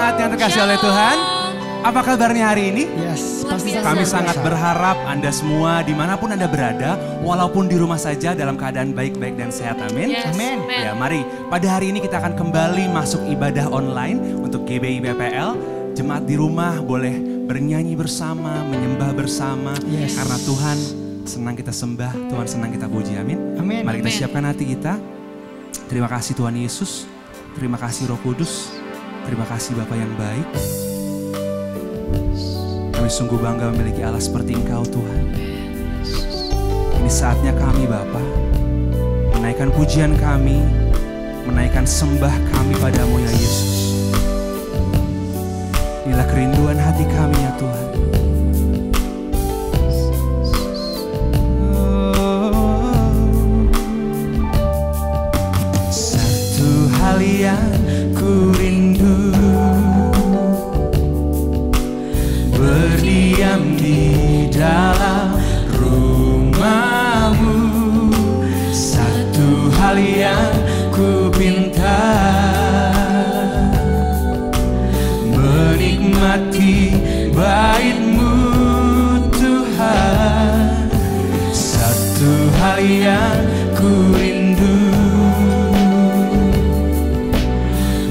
Jemaat yang terkasih oleh Tuhan, apa kabarnya hari ini? Yes, pasti Kami sangat berharap Anda semua dimanapun Anda berada, walaupun di rumah saja dalam keadaan baik-baik dan sehat, amin. Yes. Amin. Ya, mari pada hari ini kita akan kembali masuk ibadah online untuk GBI BPL. Jemaat di rumah boleh bernyanyi bersama, menyembah bersama, karena Tuhan senang kita sembah, Tuhan senang kita puji, amin. Amin. Mari kita siapkan hati kita. Terima kasih Tuhan Yesus, terima kasih Roh Kudus, terima kasih Bapa yang baik. Kami sungguh bangga memiliki Allah seperti Engkau Tuhan. Ini saatnya kami Bapa menaikkan pujian kami, menaikkan sembah kami padamu ya Yesus. Inilah kerinduan hati kami ya Tuhan. Satu hal yang ku rindu, berdiam di dalam rumah-Mu. Satu hal yang ku pinta, menikmati bait-Mu Tuhan. Satu hal yang ku rindu,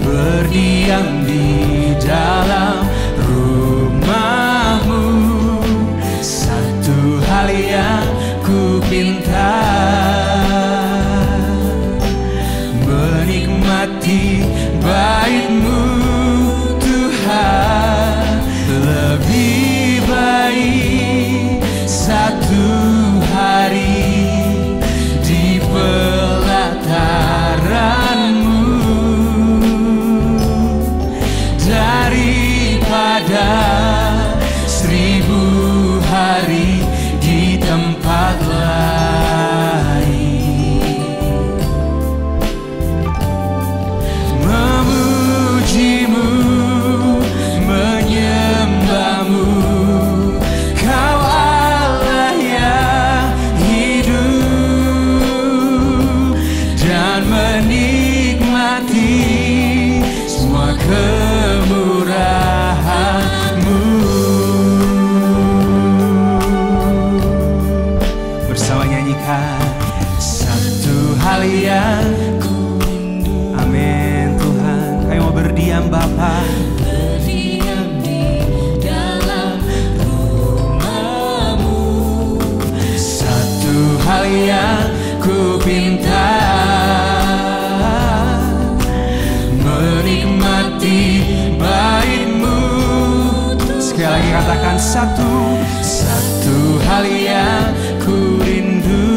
berdiam di dalam rumah-Mu. Satu hal yang ku pinta, menikmati bait-Mu Tuhan. Lebih baik satu hari di pelataran-Mu daripada 1000 hari di tempat lain. Memuji-Mu, menyembah-Mu, Kau Allah yang hidup, dan menikmati semua kemurahan-Mu. Bersama nyanyikan satu hal yang ku rindu. Amin Tuhan, kami mau berdiam Bapa. Berdiam di dalam rumah-Mu. Satu hal yang ku pinta, menikmati bait-Mu. Sekali lagi katakan satu hal yang ku rindu,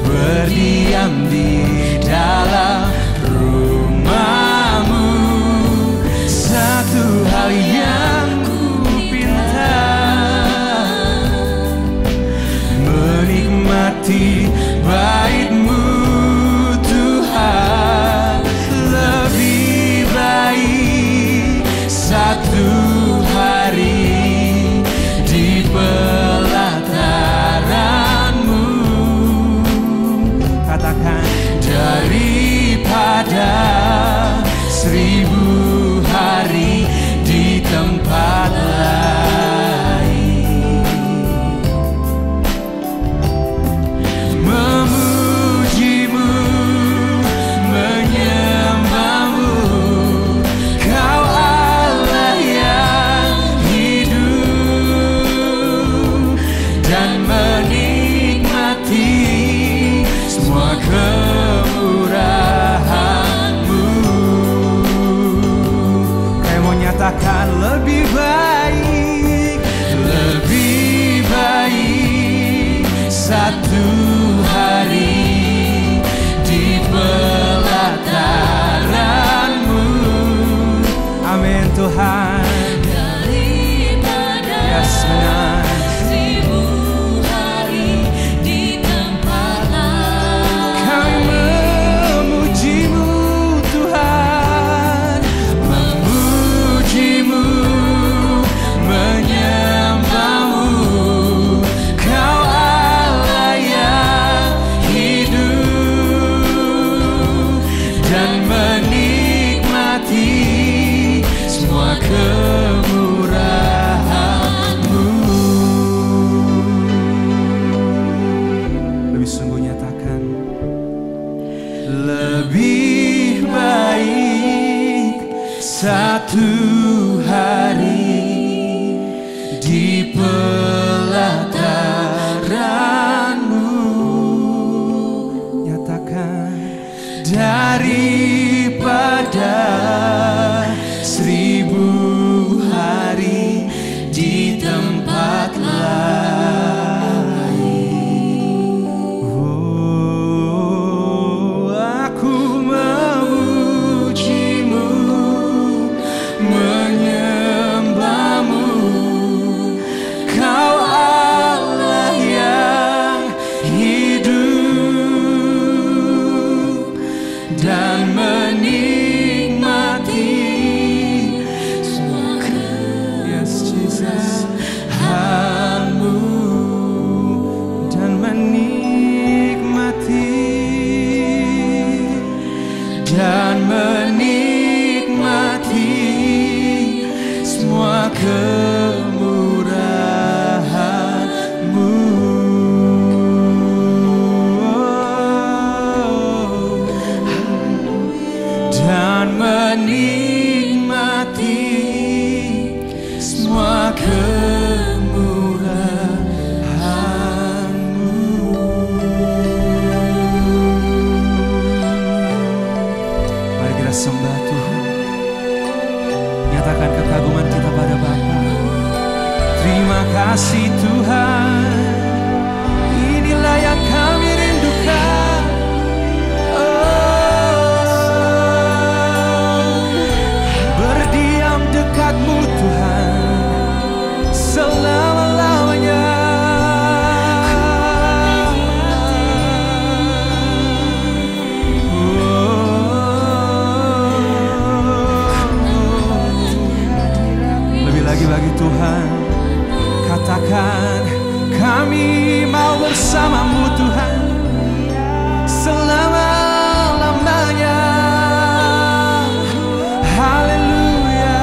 berdiam di dalam rumah-Mu. Satu hal yang ku pinta, menikmati bait-Mu Tuhan. Lebih baik satu hari di pelataran-Mu, katakan, daripada 1000 hari di tempat lain. Memuji-Mu, menyembah-Mu, Kau Allah yang hidup, dan menikmati semua kemurahan-Mu. Kayak mau nyatakan lebih baik satu hari di pelataran-Mu. Amin Tuhan. Daripada Yes, benar. 1000 hari di tempat lain. Kami memuji-Mu Tuhan, memuji-Mu, menyembah-Mu, Kau Allah yang hidup, dan menikmati satu hari di pelataran-Mu, nyatakan daripada 1000 hari di tempat lain. Oh, aku memuji-Mu, menyembah-Mu, Kau Allah yang hidup, dan menikmati semua kesalahan-Mu, dan menikmati semua kemurahan-Mu, dan menikmati semua kemurahan-Mu. Mari kita sembah Tuhan, nyatakan kekaguman kita pada Bapa. Terima kasih Tuhan, inilah yang kami rindukan. Berdiam dekat-Mu Tuhan selama-lamanya. Lebih lagi bagi Tuhan, katakan kami mau bersama-Mu Tuhan selama-lamanya. Haleluya.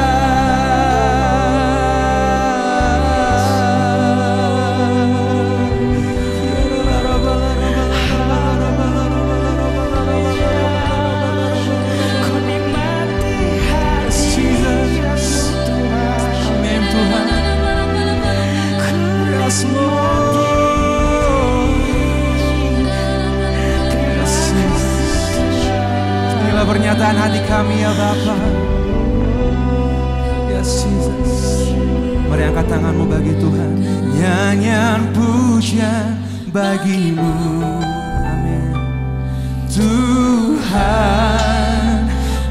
Amin Tuhan. Yes Lord. Yes Jesus. Inilah pernyataan hati kami ya Bapa. Yes Jesus. Mari angkat tanganmu bagi Tuhan. Nyanyian pujian bagi-Mu. Amin. Tuhan,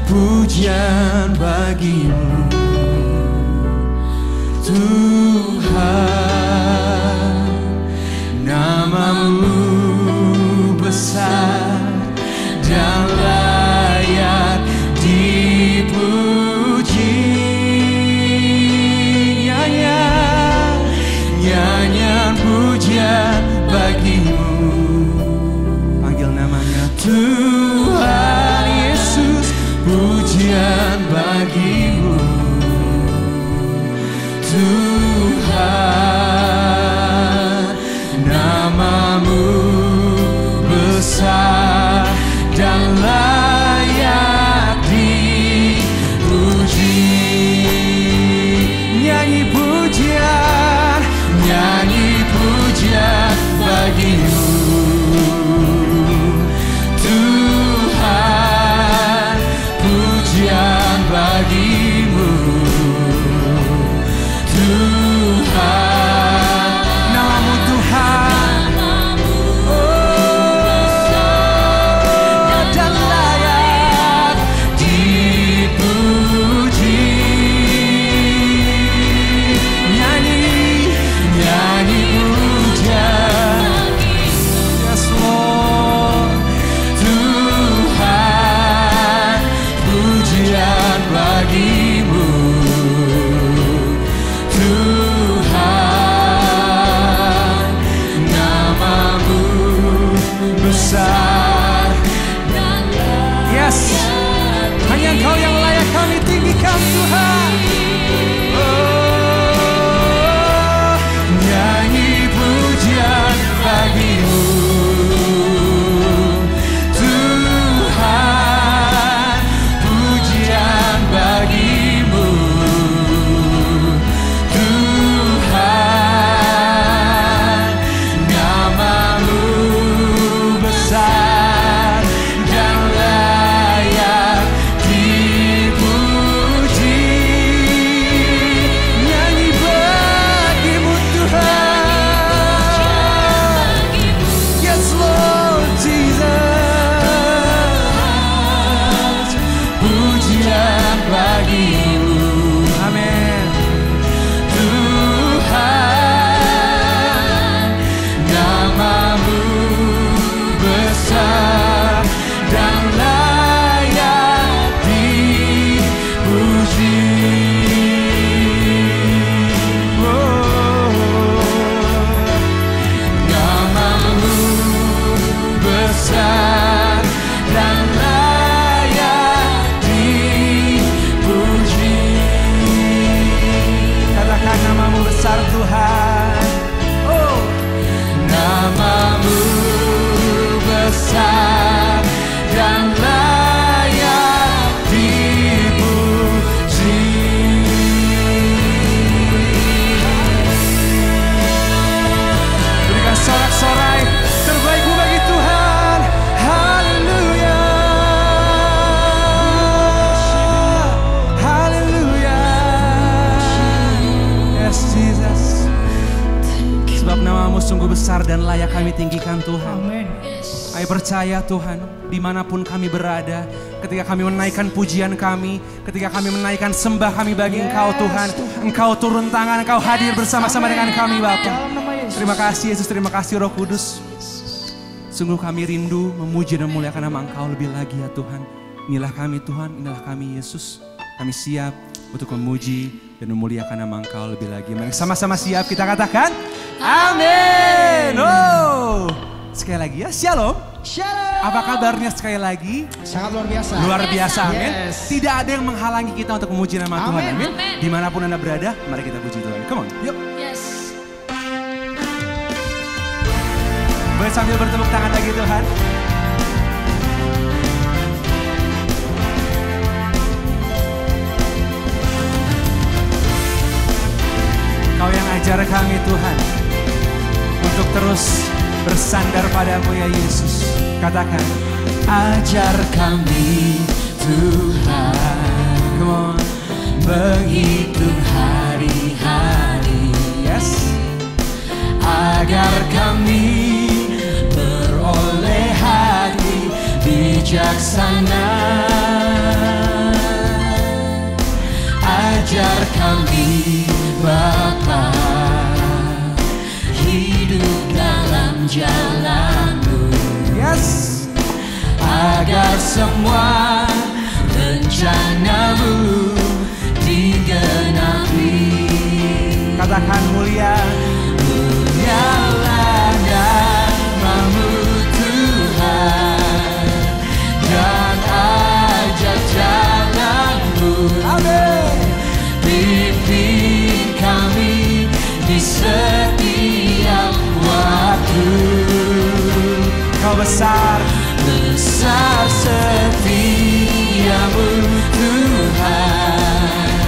pujian bagi-Mu. Tuhan, nama-Mu besar dan layak dipuji. Nyanyian pujian bagi-Mu. Panggil namanya Tuhan Yesus, pujian bagi-Mu. Tuhan, nama-Mu besar dan layak dipuji. Nyanyi pujian bagi-Mu. Tuhan, pujian bagi-Mu. Tuhan, nama-Mu Tuhan, dan layak dipuji. Nyanyi pujian besar Tuhan. Oh, Namamu besar dan layak dipuji. Berikan sorak-sorai terbaikmu bagi Tuhan. Haleluya. Haleluya. Yes Jesus. Sebab namamu sungguh besar dan layak kami tinggikan Tuhan. Amin. Kami percaya Tuhan, dimanapun kami berada, ketika kami menaikkan pujian kami, ketika kami menaikkan sembah kami bagi Engkau Tuhan, Engkau turun tangan, Engkau hadir bersama-sama dengan kami Bapa. Dalam nama Yesus. Terima kasih Yesus, terima kasih Roh Kudus. Sungguh kami rindu memuji dan memuliakan nama Engkau lebih lagi ya Tuhan. Inilah kami Tuhan, inilah kami Yesus. Kami siap untuk memuji dan memuliakan nama Engkau lebih lagi. Mari sama-sama siap kita katakan, amin. Oh, sekali lagi ya, shalom. Shalom. Apa kabarnya sekali lagi? Sangat luar biasa. Luar biasa, amin. Yes. Tidak ada yang menghalangi kita untuk memuji nama Tuhan, Amin. amin. Amin. Dimanapun Anda berada, mari kita puji Tuhan. Come on, yuk. Yes. Boleh sambil bertepuk tangan lagi Tuhan. Kau yang ajar kami Tuhan untuk terus bersandar padamu ya Yesus. Katakan, Ajar kami Tuhan come on. menghitung hari-hari, Yes. agar kami beroleh hati bijaksana. Ajar kami Bapa hidup dalam jalan-Mu, Yes. agar semua rencana-Mu digenapi. Katakan mulia. Munyalah nama-Mu Tuhan, dan ajar jalan-Mu. Amin. Pimpin kami di setiap waktu. Kau besar. Besar setiamu Tuhan,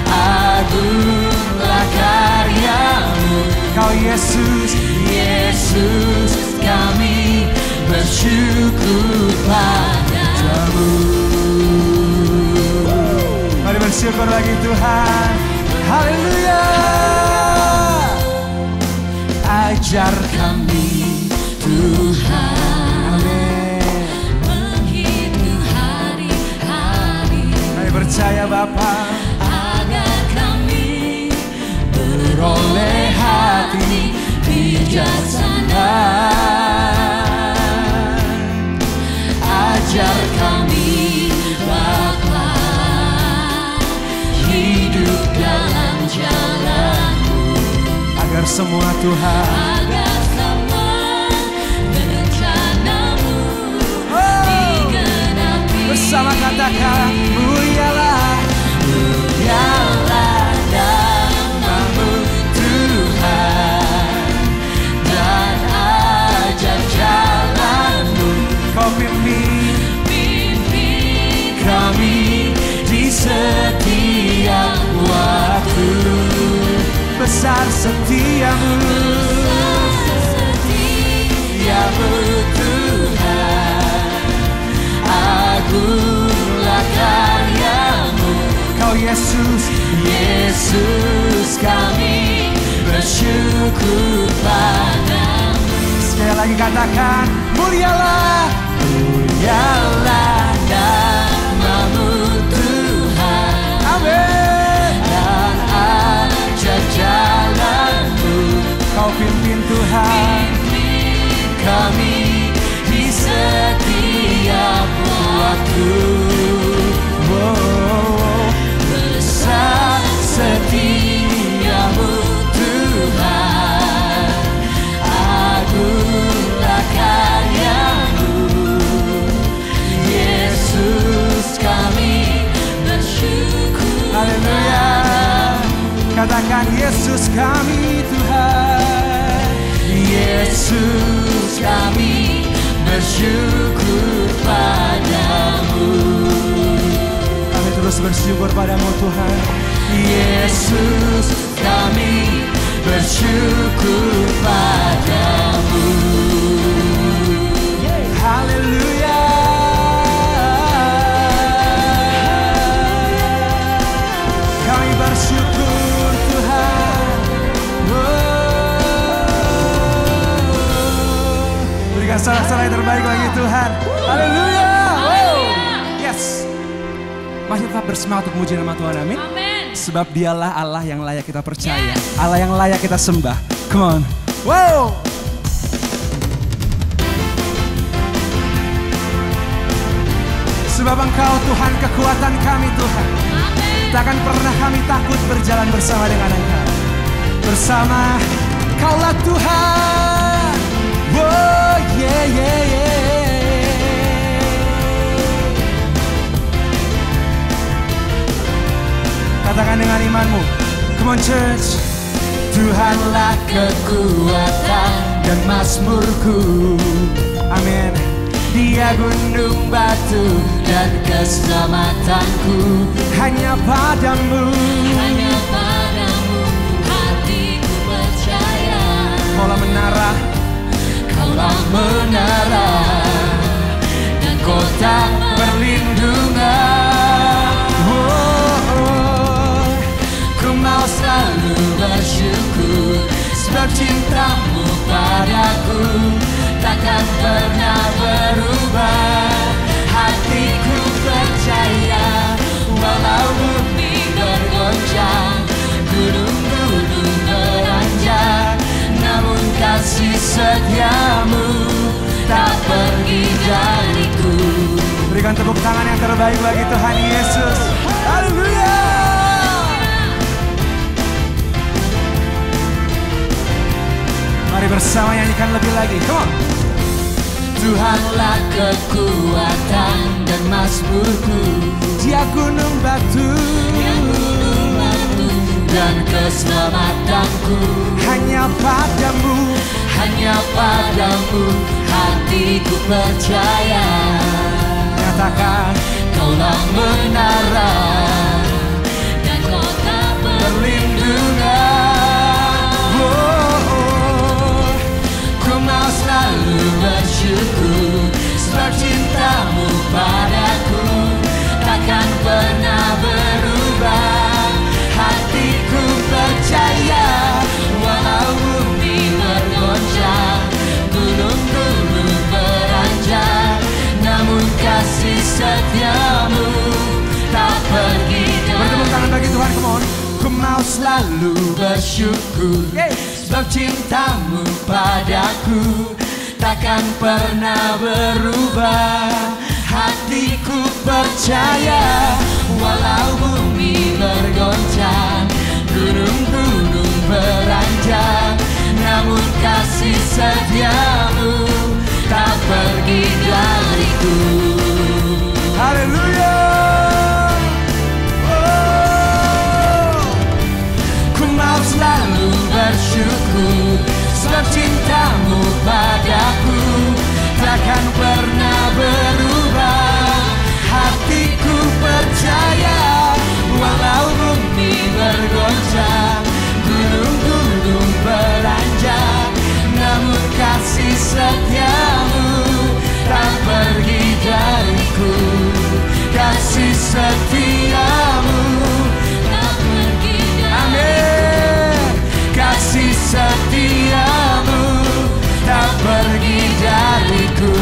agunglah karya-Mu. Kau Yesus. Yesus, kami bersyukur padamu. Mari bersyukur lagi Tuhan. Haleluya. Ajar kami Tuhan Amin. menghitung hari-hari, Kami percaya Bapa. agar kami beroleh hati bijaksana. Ajar kami Bapa hidup dalam jalan-Mu, Agar semua Tuhan. agar semua rencana-Mu digenapi. Bersama katakan, mulialah. Mulialah nama-Mu Tuhan, dan ajar jalan-Mu. Kau pimpin. Pimpin Kami di setiap waktu. besar setiamu. Setiamu Tuhan, agunglah karya-Mu. Kau Yesus. Yesus, kami bersyukur padamu. Sekali lagi katakan, mulialah. Mulialah nama-Mu Tuhan, Amin. dan ajar jalan-Mu. Kau pimpin Tuhan. Pimpin kami di setiap waktu. Wow. Besar setiamu Tuhan, agunglah karya-Mu. Yesus kami Tuhan. Yesus kami bersyukur padamu. Kami terus bersyukur padamu Tuhan. Yesus kami bersyukur padamu. Haleluya. Kami bersyukur Tuhan. Berikan sorak-sorak yang terbaik bagi Tuhan. Haleluya. Yes. Masih tetap bersemangat untuk memuji nama Tuhan, amin. Sebab dialah Allah yang layak kita percaya. Allah yang layak kita sembah. Come on. Wow. Sebab Engkau Tuhan kekuatan kami Tuhan. Takkan pernah kami takut berjalan bersama dengan Engkau. Bersama Kaulah Tuhan. Oh yeah yeah yeah. Katakan dengan imanmu. Come on church. Tuhanlah kekuatan dan mazmurku. Amin. Dia gunung batu dan keselamatanku. Hanya padamu. Hanya padamu hatiku percaya. Kaulah menara. Kaulah menara dan kota perlindungan. Ku mau selalu bersyukur sebab cintamu padaku takkan pernah berubah. Hatiku percaya walau bumi bergoncang, gunung-gunung beranjak, namun kasih setiamu tak pergi dariku. Berikan tepuk tangan yang terbaik bagi Tuhan Yesus. Haleluya. Mari bersama nyanyikan lebih lagi. Come on. Tuhanlah kekuatan dan mazmurku. Dia gunung batu dan keselamatanku. Hanya padamu. Hanya padamu hatiku percaya. Nyatakan Kaulah menara dan kota perlindungan. Ku mau selalu bersyukur sebab cintamu padaku takkan pernah berubah. Hatiku percaya walau bumi bergoncang, gunung-gunung beranjak, namun kasih setiamu tak pergi dariku. bertepuk tangan bagi Tuhan, come on. Ku mau selalu bersyukur sebab cintamu padaku takkan pernah berubah. Hatiku percaya walau bumi bergoncang, gunung-gunung beranjak, namun kasih setiamu tak pergi dariku. Haleluya. Ku mau selalu bersyukur sebab cintamu padaku takkan pernah berubah. Hatiku percaya walau bumi bergoncang, gunung-gunung beranjak, namun kasih setiamu tak pergi dariku. Kasih setiamu tak pergi dariku. Amin. Kasih setiamu tak pergi dariku.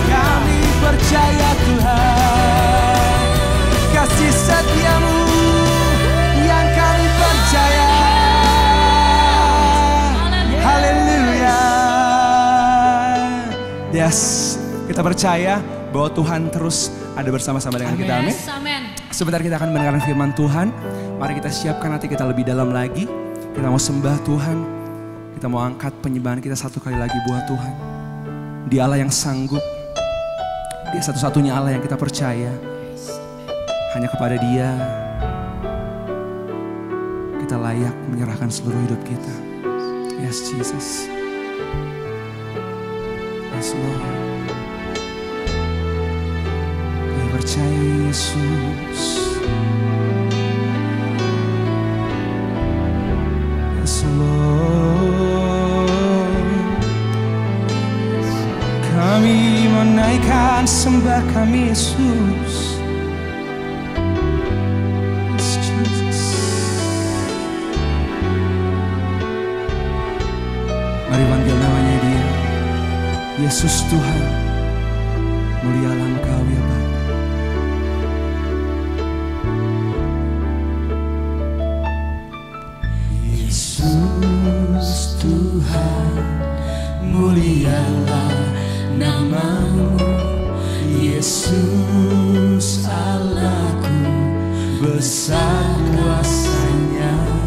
Kami percaya Tuhan, kasih setiamu yang kami percaya. Haleluya. Yes, kita percaya bahwa Tuhan terus ada bersama-sama dengan kita. Amin. Sebentar kita akan mendengarkan firman Tuhan. Mari kita siapkan hati kita lebih dalam lagi. Kita mau sembah Tuhan. Kita mau angkat penyembahan kita satu kali lagi buat Tuhan. Dia Allah yang sanggup. Dia satu-satunya Allah yang kita percaya. Hanya kepada Dia kita layak menyerahkan seluruh hidup kita. Yes, Jesus. Yes, Lord. Kami percaya Yesus. Yes, Lord. Kami menaikkan sembah kami Yesus. Mari panggil namanya Dia, Yesus Tuhan. Mulialah Engkau ya Bapa. Yesus Tuhan, mulialah nama-Mu. Yesus Allahku, besar kuasa-Nya.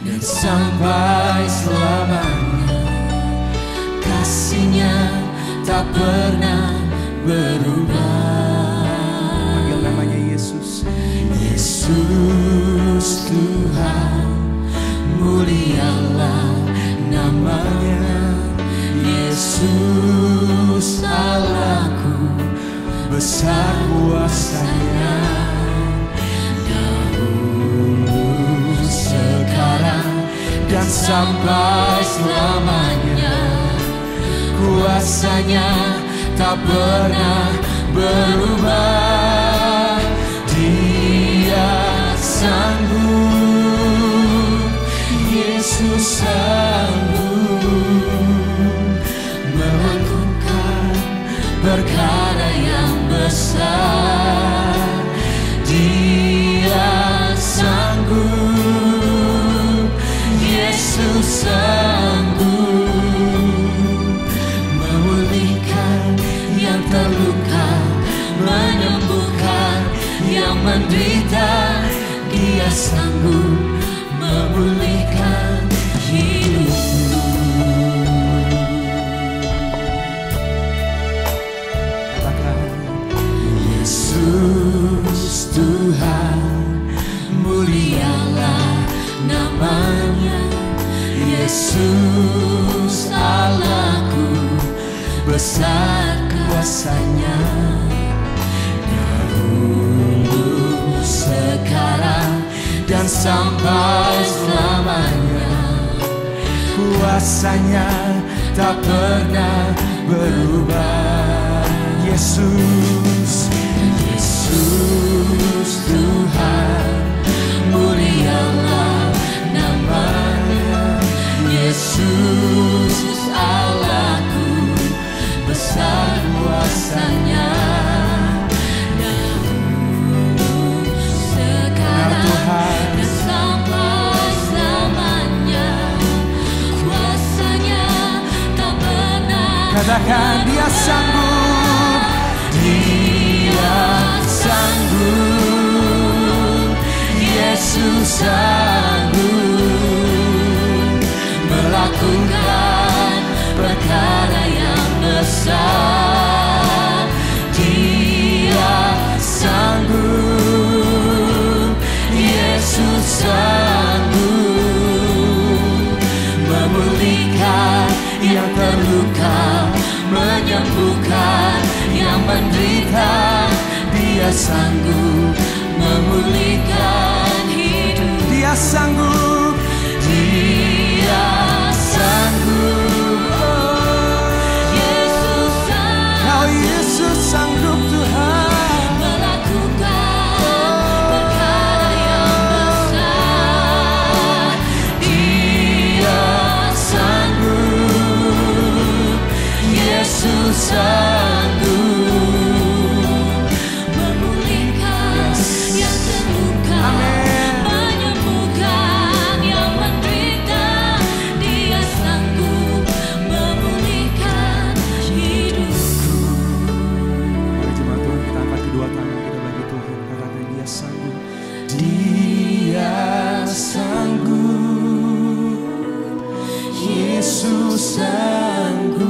Dan sampai selamanya, kasih-Nya tak pernah berubah. Panggil namanya Yesus. Yesus Tuhan, mulialah nama-Nya. Yesus Allahku, besar kuasa-Nya. Dan sampai selamanya, kuasa-Nya tak pernah berubah. Dia sanggup, Yesus sanggup melakukan perkara yang besar. Dia sanggup, Yesus sanggup memulihkan yang terluka, menyembuhkan yang menderita. Dia sanggup memulihkan hidupmu. Yesus Tuhan, mulialah nama-Nya. Yesus Allahku, besar kuasa-Nya. Dahulu, sekarang, dan sampai selamanya, kuasa-Nya tak pernah berubah. Yesus, Yesus Tuhan, mulialah nama-Nya. Yesus Allahku, besar kuasa-Nya. Dahulu, sekarang, dan sampai selamanya, kuasa-Nya tak pernah. Katakan Dia sanggup, Dia sanggup, Yesus sanggup melakukan perkara yang besar. Dia sanggup, Yesus sanggup memulihkan yang terluka, menyembuhkan yang menderita. Dia sanggup memulihkan hidup. Dia sanggup, Dia sanggup. Yesus sanggup. Kau Yesus sanggup Tuhan melakukan perkara yang besar. Dia sanggup, Yesus sanggup memulihkan yang terluka. Amen. Menyembuhkan yang menderita. Dia sanggup memulihkan hidupku. Mari jemaat Tuhan, kita angkat kedua tangan kita bagi Tuhan. Katakan Dia sanggup. Dia sanggup, Yesus sanggup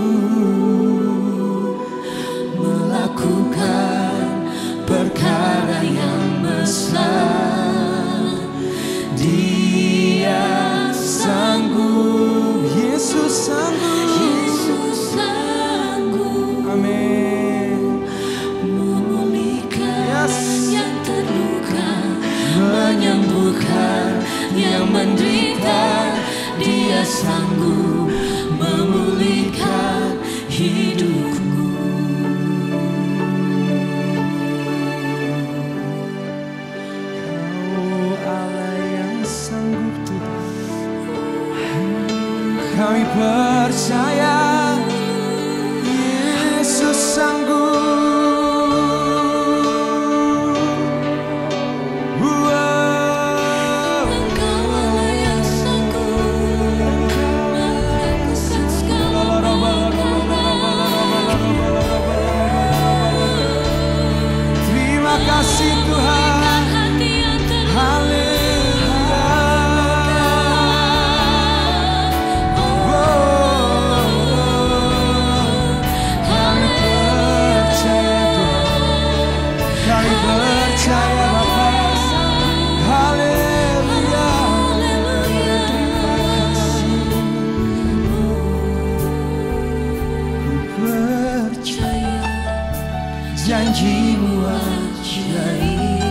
Janjimu ajaib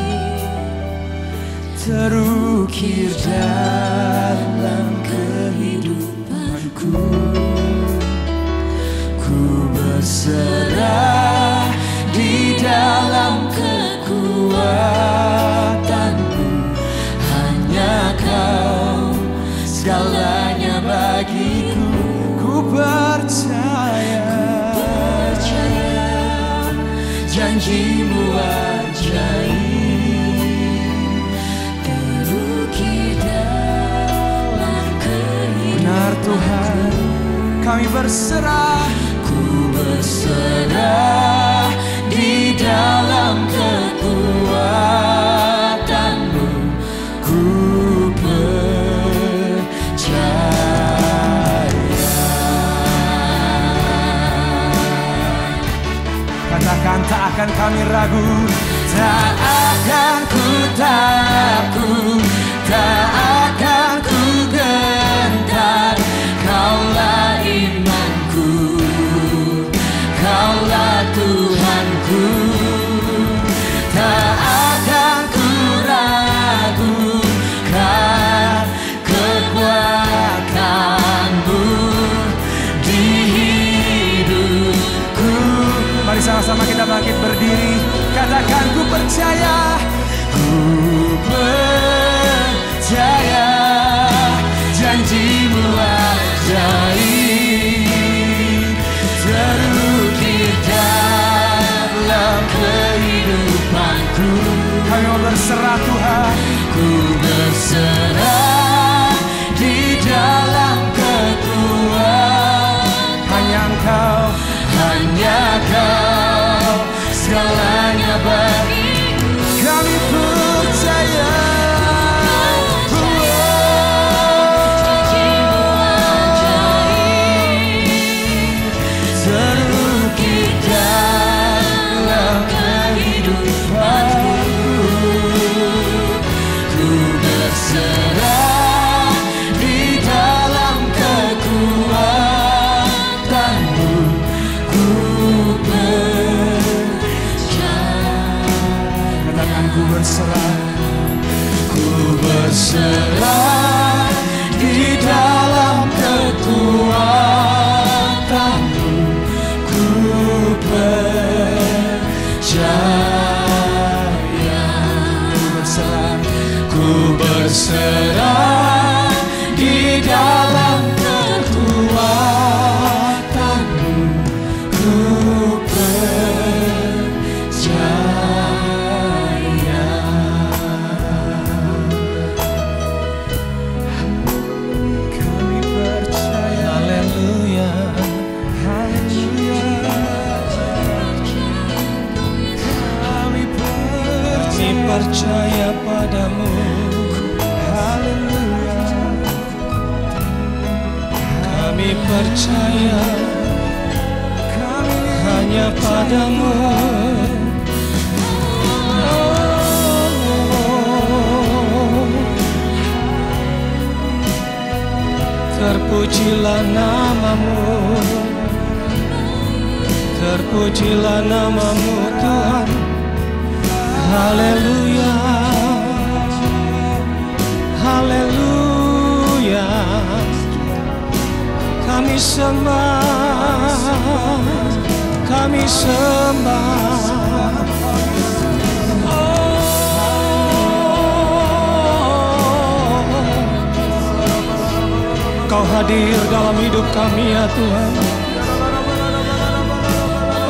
terukir dalam kehidupanku. Ku berserah di dalam kekuatanmu. Hanya Kau segalanya bagiku. Ku percaya, janjimu ajaib terukir dalam kehidupan. Benar Tuhan, kami berserah. Ku berserah di dalam kekuatanmu. Ku katakan, tak akan kami ragu, tak akan ku takut, tak akan ku gentar. Kaulah imanku, Kaulah Tuhanku. Tak akan ku ragukan kekuatanmu di hidupku. Mari sama-sama kita bangkit berdiri. Katakan, ku percaya. Ku percaya janjimu ajaib terukir dalam kehidupanku. Kami mau berserah Tuhan. Ku berserah di dalam kekuatan. Hanya Engkau, hanya Kau segalanya bagiku. Kami percaya. Terukir dalam kehidupanku. Ku berserah di dalam kekuatanmu. Ku katakan, ku berserah. Ku berserah di dalam kekuatanmu. Ku percaya. Ku berserah di dalam kekuatanmu. Ku percaya. Kami percaya. Haleluya, haleluya. Kami percaya padamu. Haleluya. Kami percaya hanya padamu. Terpujilah namamu, terpujilah namamu Tuhan. Haleluya, haleluya. Kami sembah, kami sembah. Kau hadir dalam hidup kami ya Tuhan.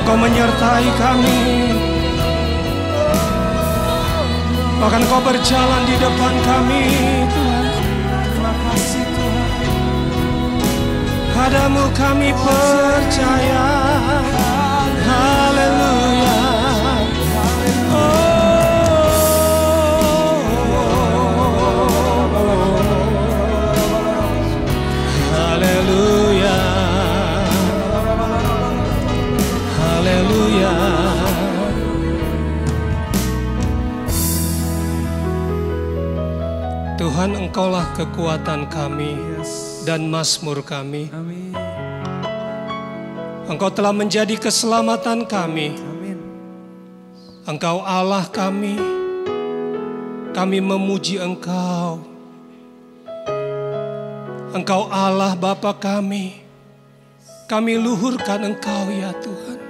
Kau menyertai kami. Bahkan Kau berjalan di depan kami Tuhan. Terima kasih Tuhan. Padamu kami percaya. Haleluya. Haleluya, haleluya. Tuhan, Engkaulah kekuatan kami dan mazmur kami. Engkau telah menjadi keselamatan kami. Engkau Allah kami memuji Engkau. Engkau Allah Bapa kami luhurkan Engkau ya Tuhan.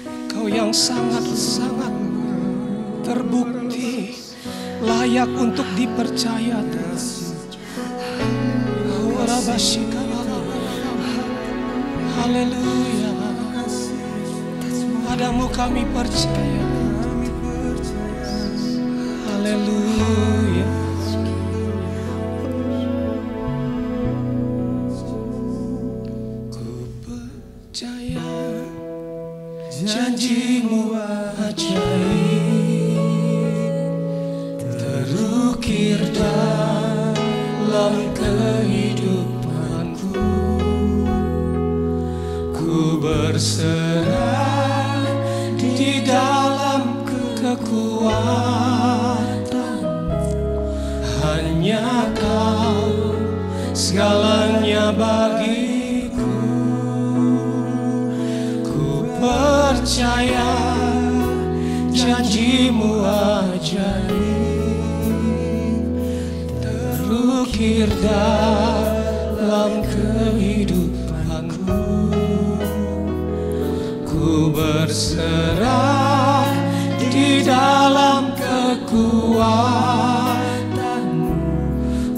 Engkau yang sangat-sangat terbukti layak untuk dipercaya Tuhan. Haleluya. Padamu kami percaya. Haleluya. Ku percaya janjimu ajaib, terukir dalam kehidupanku. Ku berserah di dalam kekuatan, hanya Kau segalanya bagiku. Ku percaya janjimu ajaib, terukir dalam kehidupanku. Ku berserah di dalam kekuatan-Mu.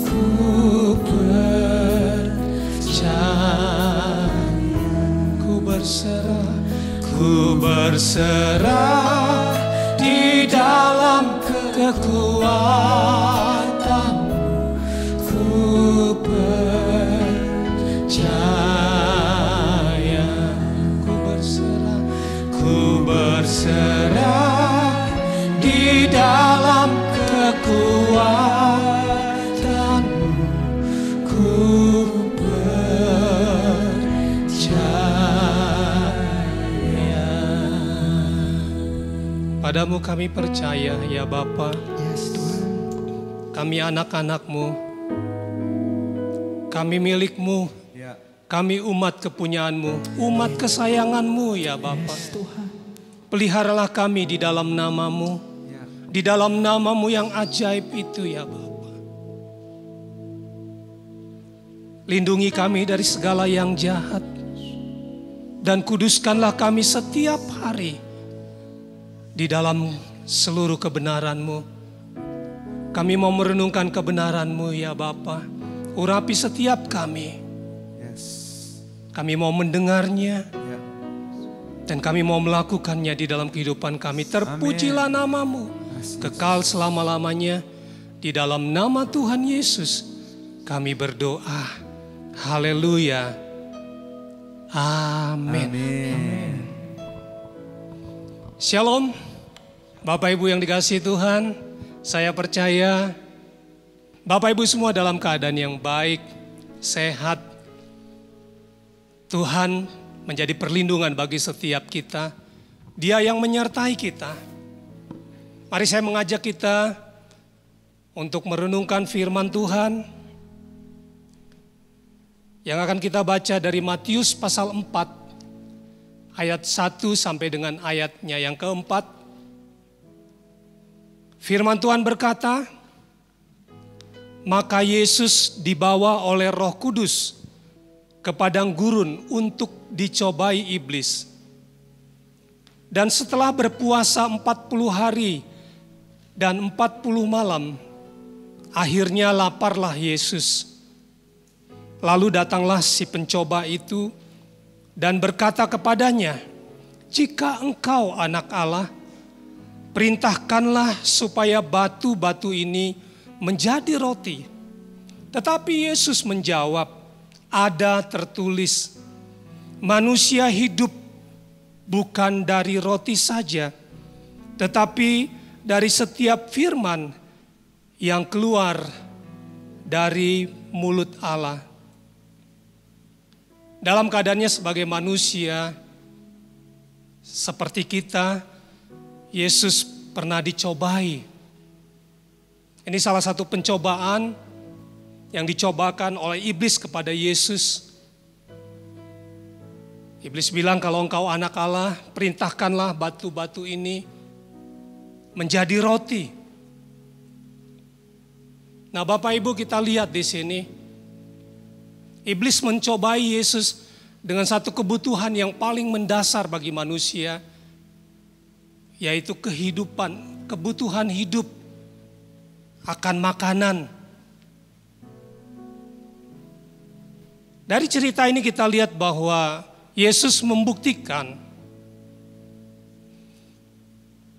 Ku percaya, ku berserah di dalam kekuatan-Mu. Ku percaya, ku berserah di dalam kekuatan-Mu. Ku percaya. Padamu kami percaya ya Bapa. Kami anak-anak-Mu, kami milik-Mu, kami umat kepunyaan-Mu, umat kesayangan-Mu ya Bapa. Peliharalah kami di dalam nama-Mu, di dalam nama-Mu yang ajaib itu ya Bapa. Lindungi kami dari segala yang jahat, dan kuduskanlah kami setiap hari di dalam seluruh kebenaran-Mu. Kami mau merenungkan kebenaran-Mu ya Bapa. Urapi setiap kami. Kami mau mendengarnya, dan kami mau melakukannya di dalam kehidupan kami. Terpujilah nama-Mu kekal selama-lamanya. Di dalam nama Tuhan Yesus kami berdoa. Haleluya. Amin. Shalom. Bapak Ibu yang dikasihi Tuhan, saya percaya Bapak Ibu semua dalam keadaan yang baik, sehat. Tuhan menjadi perlindungan bagi setiap kita. Dia yang menyertai kita. Mari saya mengajak kita untuk merenungkan firman Tuhan yang akan kita baca dari Matius pasal 4 ayat 1 sampai dengan ayatnya yang keempat. Firman Tuhan berkata, maka Yesus dibawa oleh Roh Kudus ke padang gurun untuk dicobai iblis. Dan setelah berpuasa 40 hari dan 40 malam, akhirnya laparlah Yesus. Lalu datanglah si pencoba itu dan berkata kepadanya, jika engkau anak Allah, perintahkanlah supaya batu-batu ini menjadi roti. Tetapi Yesus menjawab, ada tertulis, manusia hidup bukan dari roti saja, tetapi dari setiap firman yang keluar dari mulut Allah. Dalam keadaannya sebagai manusia, seperti kita, Yesus pernah dicobai. Ini salah satu pencobaan yang dicobakan oleh iblis kepada Yesus. Iblis bilang, kalau engkau anak Allah, perintahkanlah batu-batu ini menjadi roti. Nah, Bapak Ibu, kita lihat di sini, iblis mencobai Yesus dengan satu kebutuhan yang paling mendasar bagi manusia, yaitu kehidupan, kebutuhan hidup akan makanan. Dari cerita ini kita lihat bahwa Yesus membuktikan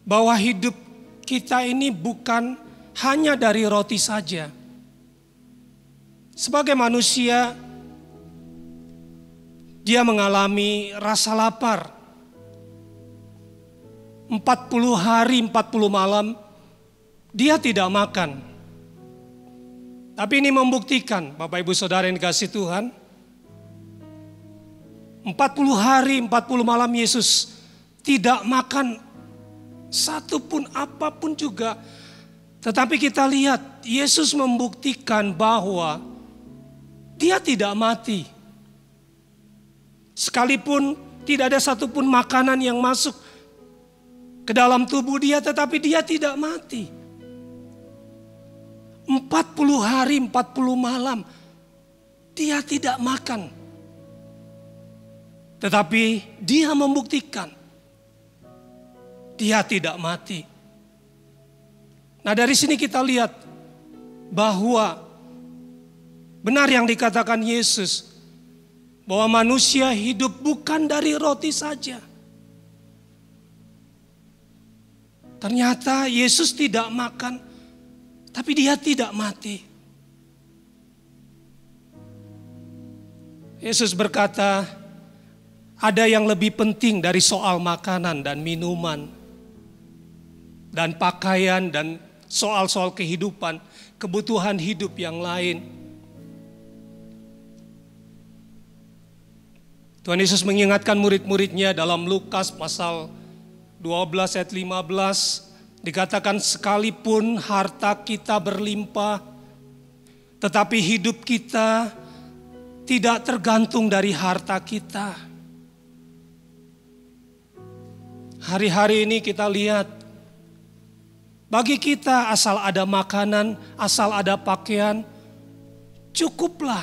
bahwa hidup kita ini bukan hanya dari roti saja. Sebagai manusia, dia mengalami rasa lapar. 40 hari, 40 malam, dia tidak makan. Tapi ini membuktikan, Bapak Ibu Saudara yang dikasihi Tuhan, 40 hari, 40 malam Yesus tidak makan satu pun apapun juga. Tetapi kita lihat Yesus membuktikan bahwa dia tidak mati. Sekalipun tidak ada satupun makanan yang masuk ke dalam tubuh dia, tetapi dia tidak mati. 40 hari, 40 malam dia tidak makan. Tetapi dia membuktikan dia tidak mati. Nah, dari sini kita lihat bahwa benar yang dikatakan Yesus, bahwa manusia hidup bukan dari roti saja. Ternyata Yesus tidak makan, tapi dia tidak mati. Yesus berkata, ada yang lebih penting dari soal makanan dan minuman, dan pakaian, dan soal-soal kehidupan, kebutuhan hidup yang lain. Tuhan Yesus mengingatkan murid-muridnya dalam Lukas pasal 12 ayat 15. Dikatakan, sekalipun harta kita berlimpah, tetapi hidup kita tidak tergantung dari harta kita. Hari-hari ini kita lihat, bagi kita asal ada makanan, asal ada pakaian, cukuplah.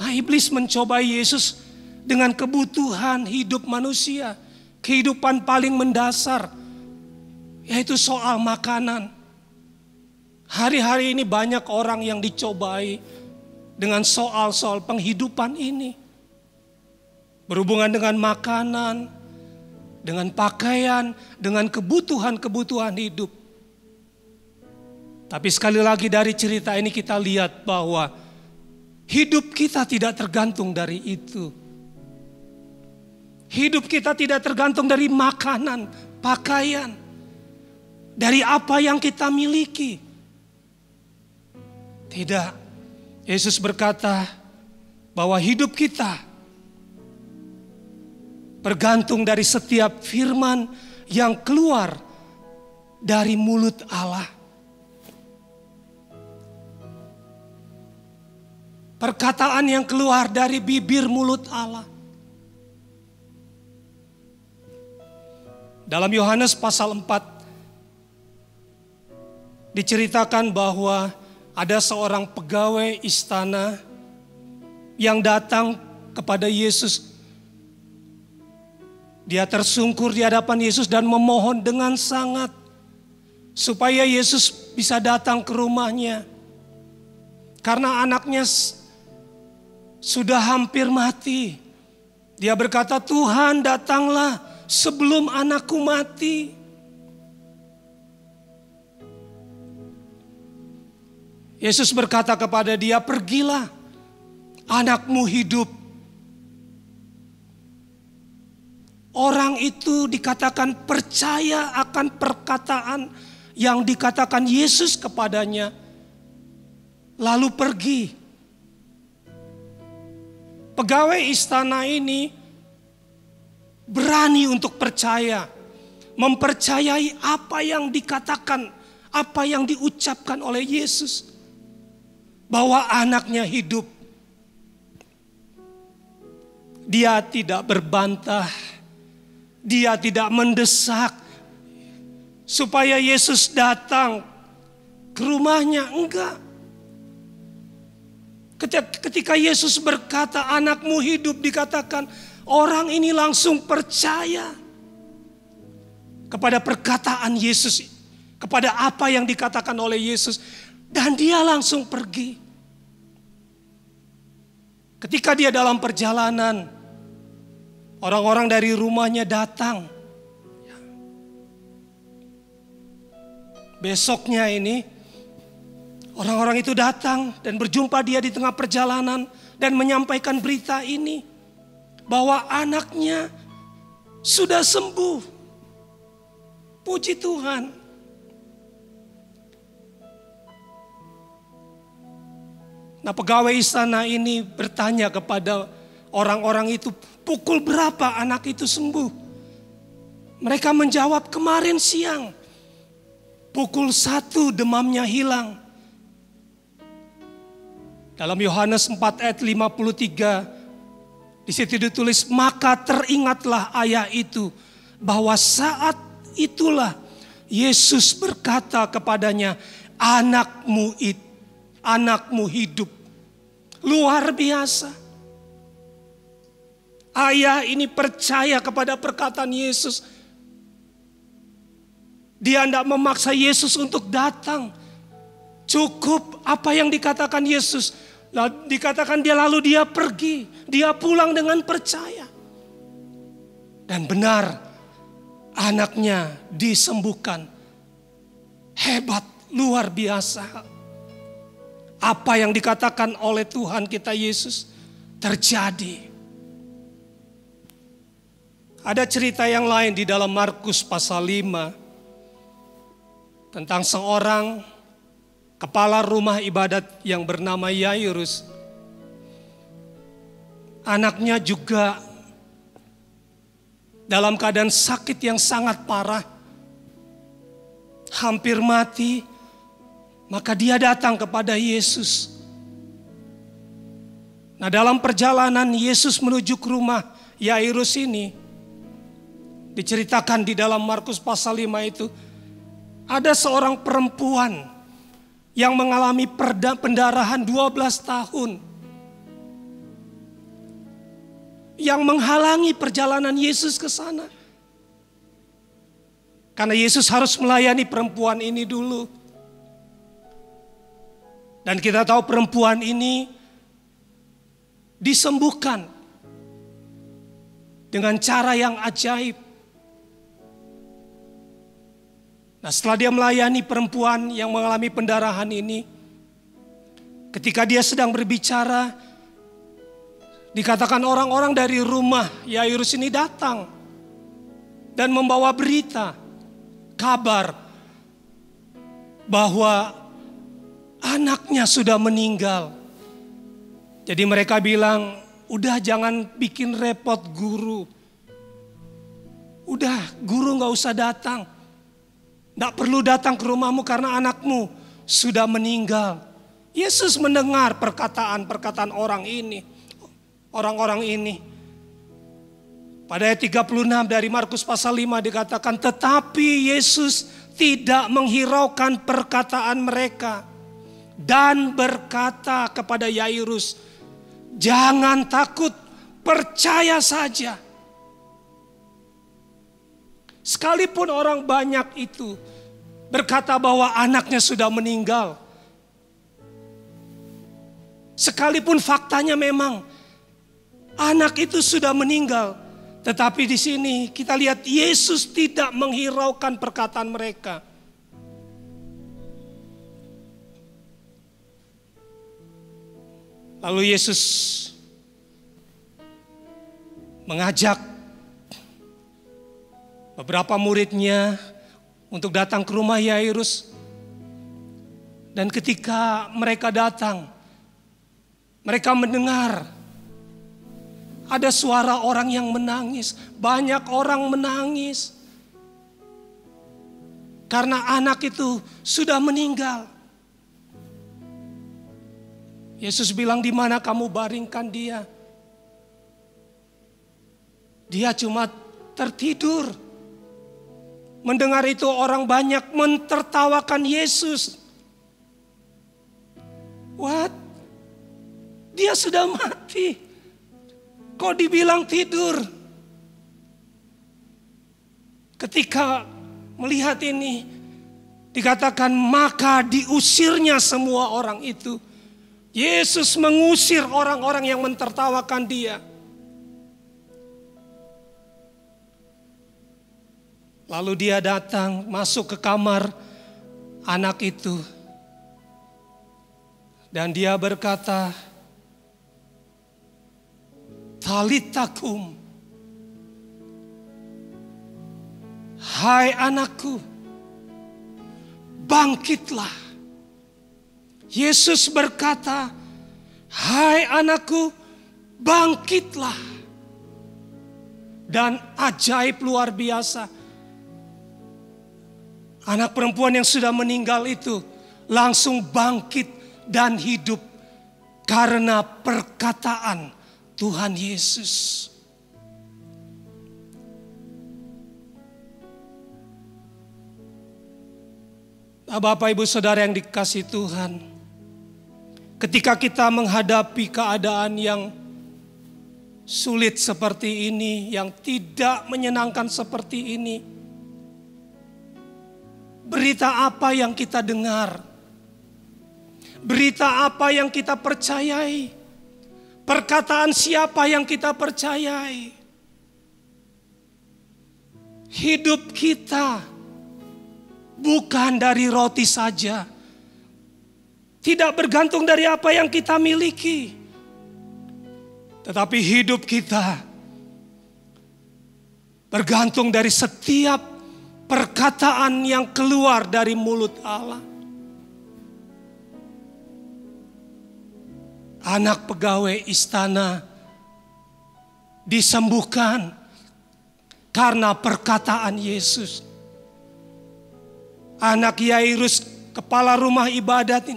Nah, iblis mencobai Yesus dengan kebutuhan hidup manusia, kehidupan paling mendasar, yaitu soal makanan. Hari-hari ini banyak orang yang dicobai dengan soal-soal penghidupan ini. Berhubungan dengan makanan, dengan pakaian, dengan kebutuhan-kebutuhan hidup. Tapi sekali lagi dari cerita ini kita lihat bahwa hidup kita tidak tergantung dari itu. Hidup kita tidak tergantung dari makanan, pakaian, dari apa yang kita miliki. Tidak. Yesus berkata bahwa hidup kita bergantung dari setiap firman yang keluar dari mulut Allah. Perkataan yang keluar dari bibir mulut Allah. Dalam Yohanes pasal 4 diceritakan bahwa ada seorang pegawai istana yang datang kepada Yesus. Dia tersungkur di hadapan Yesus dan memohon dengan sangat supaya Yesus bisa datang ke rumahnya. Karena anaknya sudah hampir mati. Dia berkata, Tuhan datanglah sebelum anakku mati. Yesus berkata kepada dia, pergilah, anakmu hidup. Orang itu dikatakan percaya akan perkataan yang dikatakan Yesus kepadanya, lalu pergi. Pegawai istana ini berani untuk percaya, mempercayai apa yang dikatakan, apa yang diucapkan oleh Yesus. Bahwa anaknya hidup. Dia tidak berbantah. Dia tidak mendesak supaya Yesus datang ke rumahnya. Enggak. Ketika Yesus berkata anakmu hidup, dikatakan orang ini langsung percaya kepada perkataan Yesus, kepada apa yang dikatakan oleh Yesus, dan dia langsung pergi. Ketika dia dalam perjalanan, orang-orang dari rumahnya datang. Besoknya ini orang-orang itu datang dan berjumpa dia di tengah perjalanan dan menyampaikan berita ini bahwa anaknya sudah sembuh. Puji Tuhan. Nah, pegawai istana ini bertanya kepada orang-orang itu, pukul berapa anak itu sembuh? Mereka menjawab, kemarin siang. Pukul 1 demamnya hilang. Dalam Yohanes 4 ayat 53, di situ ditulis, maka teringatlah ayah itu bahwa saat itulah Yesus berkata kepadanya, anakmu hidup. Luar biasa. Ayah ini percaya kepada perkataan Yesus. Dia tidak memaksa Yesus untuk datang. Cukup apa yang dikatakan Yesus. Dikatakan dia lalu dia pergi. Dia pulang dengan percaya. Dan benar anaknya disembuhkan. Hebat, luar biasa. Apa yang dikatakan oleh Tuhan kita Yesus terjadi. Ada cerita yang lain di dalam Markus pasal 5. Tentang seorang kepala rumah ibadat yang bernama Yairus. Anaknya juga dalam keadaan sakit yang sangat parah. Hampir mati. Maka dia datang kepada Yesus. Nah, dalam perjalanan Yesus menuju ke rumah Yairus ini, diceritakan di dalam Markus pasal 5 itu, ada seorang perempuan yang mengalami pendarahan 12 tahun. Yang menghalangi perjalanan Yesus ke sana. Karena Yesus harus melayani perempuan ini dulu. Dan kita tahu perempuan ini disembuhkan dengan cara yang ajaib. Nah, setelah dia melayani perempuan yang mengalami pendarahan ini, ketika dia sedang berbicara, dikatakan orang-orang dari rumah Yairus ini datang dan membawa berita, kabar bahwa anaknya sudah meninggal. Jadi mereka bilang, udah jangan bikin repot guru. Udah guru gak usah datang. Gak perlu datang ke rumahmu karena anakmu sudah meninggal. Yesus mendengar perkataan-perkataan orang ini. Orang-orang ini. Pada ayat 36 dari Markus pasal 5 dikatakan, tetapi Yesus tidak menghiraukan perkataan mereka. Dan berkata kepada Yairus, jangan takut, percaya saja. Sekalipun orang banyak itu berkata bahwa anaknya sudah meninggal. Sekalipun faktanya memang anak itu sudah meninggal. Tetapi di sini kita lihat Yesus tidak menghiraukan perkataan mereka. Lalu Yesus mengajak beberapa muridnya untuk datang ke rumah Yairus. Dan ketika mereka datang, mereka mendengar ada suara orang yang menangis. Banyak orang menangis. Karena anak itu sudah meninggal. Yesus bilang, di mana kamu baringkan dia? Dia cuma tertidur. Mendengar itu orang banyak mentertawakan Yesus. What? Dia sudah mati. Kok dibilang tidur? Ketika melihat ini, dikatakan maka diusirnya semua orang itu. Yesus mengusir orang-orang yang mentertawakan dia. Lalu dia datang masuk ke kamar anak itu. Dan dia berkata, Talita kum. Hai anakku, bangkitlah. Yesus berkata, hai anakku, bangkitlah. Dan ajaib luar biasa. Anak perempuan yang sudah meninggal itu langsung bangkit dan hidup karena perkataan Tuhan Yesus. Nah, Bapak Ibu Saudara yang dikasihi Tuhan, ketika kita menghadapi keadaan yang sulit seperti ini, yang tidak menyenangkan seperti ini, berita apa yang kita dengar? Berita apa yang kita percayai? Perkataan siapa yang kita percayai? Hidup kita bukan dari roti saja. Tidak bergantung dari apa yang kita miliki. Tetapi hidup kita bergantung dari setiap perkataan yang keluar dari mulut Allah. Anak pegawai istana disembuhkan karena perkataan Yesus. Anak Yairus, kepala rumah ibadat,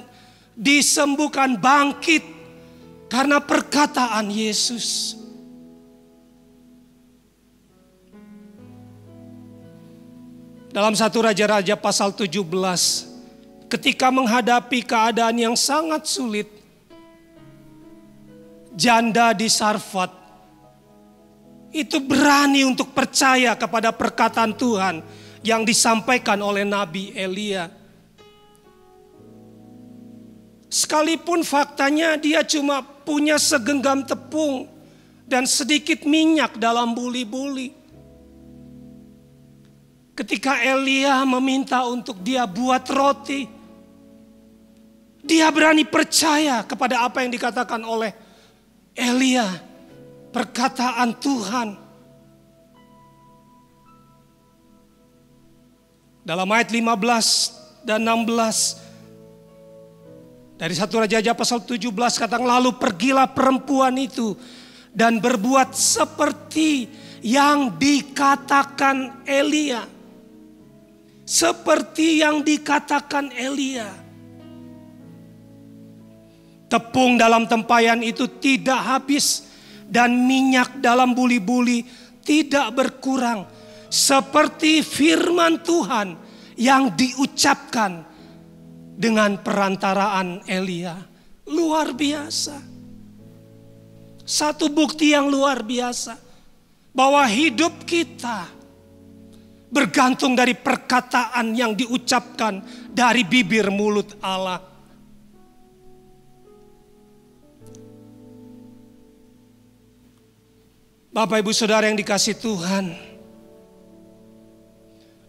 disembuhkan, bangkit karena perkataan Yesus. Dalam 1 Raja-Raja pasal 17, ketika menghadapi keadaan yang sangat sulit, janda di Sarfat itu berani untuk percaya kepada perkataan Tuhan yang disampaikan oleh Nabi Elia. Sekalipun faktanya dia cuma punya segenggam tepung dan sedikit minyak dalam buli-buli. Ketika Elia meminta untuk dia buat roti, dia berani percaya kepada apa yang dikatakan oleh Elia, perkataan Tuhan. Dalam ayat 15 dan 16 dari 1 Raja-Raja pasal 17 katakan, lalu pergilah perempuan itu dan berbuat seperti yang dikatakan Elia. Seperti yang dikatakan Elia. Tepung dalam tempayan itu tidak habis dan minyak dalam buli-buli tidak berkurang. Seperti firman Tuhan yang diucapkan dengan perantaraan Elia. Luar biasa. Satu bukti yang luar biasa. Bahwa hidup kita bergantung dari perkataan yang diucapkan dari bibir mulut Allah. Bapak Ibu Saudara yang dikasihi Tuhan,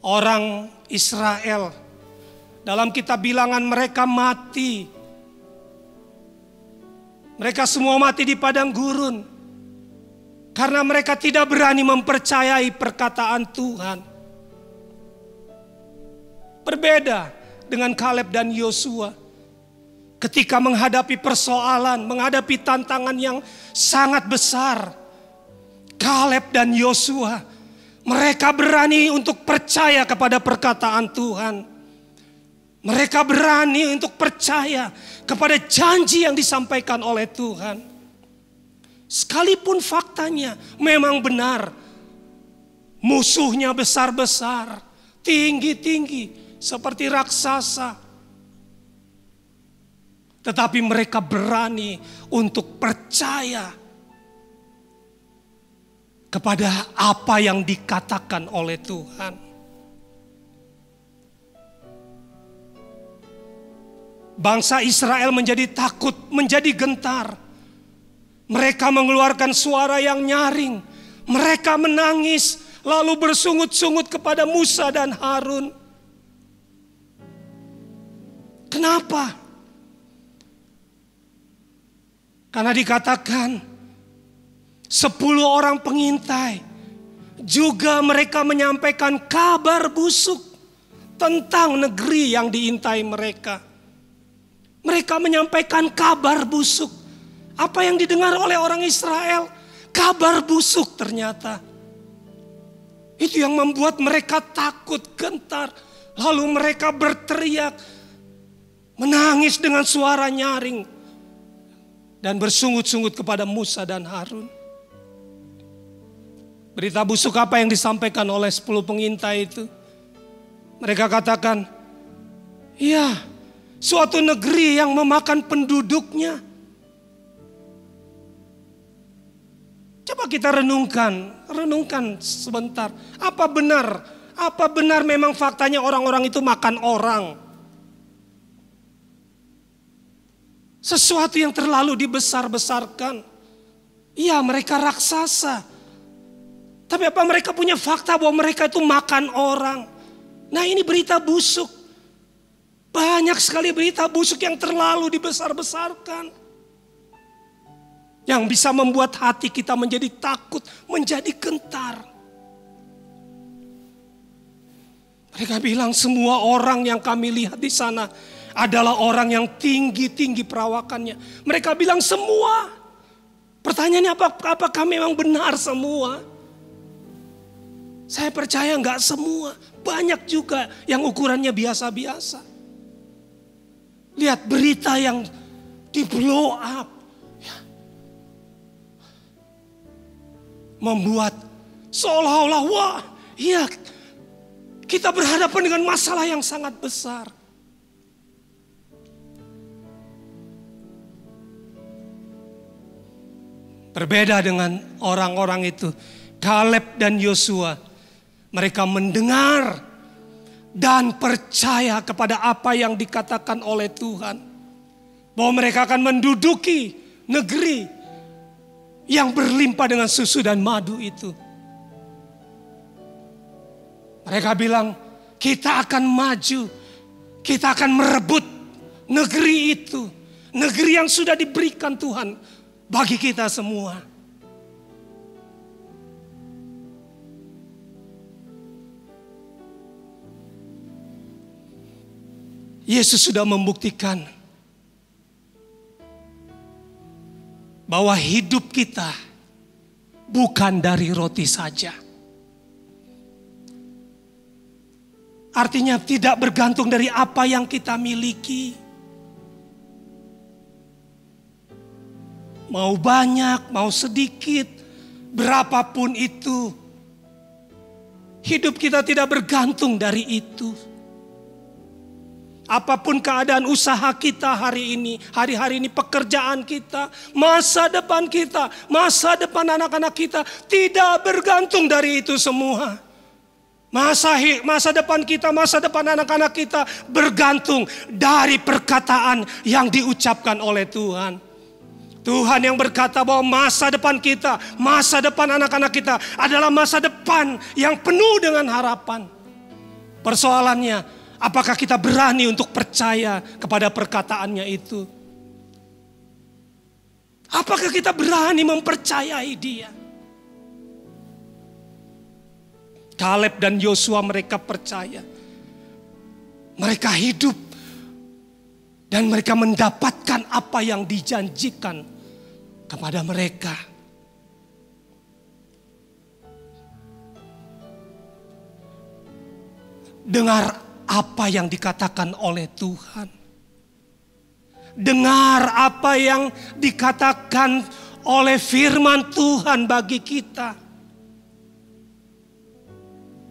orang Israel dalam kitab Bilangan mereka mati. Mereka semua mati di padang gurun karena mereka tidak berani mempercayai perkataan Tuhan. Berbeda dengan Kaleb dan Yosua. Ketika menghadapi persoalan, menghadapi tantangan yang sangat besar, Kaleb dan Yosua Mereka berani untuk percaya kepada perkataan Tuhan. Mereka berani untuk percaya kepada janji yang disampaikan oleh Tuhan. Sekalipun faktanya memang benar. Musuhnya besar-besar, tinggi-tinggi, seperti raksasa. Tetapi mereka berani untuk percaya kepada apa yang dikatakan oleh Tuhan. Bangsa Israel menjadi takut, menjadi gentar. Mereka mengeluarkan suara yang nyaring. Mereka menangis, lalu bersungut-sungut kepada Musa dan Harun. Kenapa? Karena dikatakan 10 orang pengintai juga mereka menyampaikan kabar busuk tentang negeri yang diintai mereka. Mereka menyampaikan kabar busuk. Apa yang didengar oleh orang Israel? Kabar busuk ternyata. Itu yang membuat mereka takut, gentar. Lalu mereka berteriak, menangis dengan suara nyaring. Dan bersungut-sungut kepada Musa dan Harun. Berita busuk apa yang disampaikan oleh 10 pengintai itu? Mereka katakan, iya, suatu negeri yang memakan penduduknya. Coba kita renungkan sebentar. Apa benar memang faktanya orang-orang itu makan orang? Sesuatu yang terlalu dibesar-besarkan. Iya, mereka raksasa. Tapi apa mereka punya fakta bahwa mereka itu makan orang? Nah, ini berita busuk. Banyak sekali berita busuk yang terlalu dibesar-besarkan. Yang bisa membuat hati kita menjadi takut, menjadi gentar. Mereka bilang semua orang yang kami lihat di sana adalah orang yang tinggi-tinggi perawakannya. Mereka bilang semua. Pertanyaannya apakah memang benar semua? Saya percaya enggak semua. Banyak juga yang ukurannya biasa-biasa. Lihat berita yang di blow up. Ya. Membuat seolah-olah wah, iya, kita berhadapan dengan masalah yang sangat besar. Berbeda dengan orang-orang itu, Kaleb dan Yosua, mereka mendengar dan percaya kepada apa yang dikatakan oleh Tuhan. Bahwa mereka akan menduduki negeri yang berlimpah dengan susu dan madu itu. Mereka bilang, kita akan maju. Kita akan merebut negeri itu. Negeri yang sudah diberikan Tuhan bagi kita semua. Yesus sudah membuktikan bahwa hidup kita bukan dari roti saja. Artinya tidak bergantung dari apa yang kita miliki. Mau banyak, mau sedikit, berapapun itu. Hidup kita tidak bergantung dari itu. Apapun keadaan usaha kita hari ini, hari-hari ini pekerjaan kita, masa depan kita, masa depan anak-anak kita tidak bergantung dari itu semua. Masa depan kita, masa depan anak-anak kita bergantung dari perkataan yang diucapkan oleh Tuhan. Tuhan yang berkata bahwa masa depan kita, masa depan anak-anak kita adalah masa depan yang penuh dengan harapan. Persoalannya, apakah kita berani untuk percaya kepada perkataannya itu? Apakah kita berani mempercayai dia? Kaleb dan Yosua mereka percaya. Mereka hidup. Dan mereka mendapatkan apa yang dijanjikan kepada mereka. Dengar apa yang dikatakan oleh Tuhan. Dengar apa yang dikatakan oleh firman Tuhan bagi kita.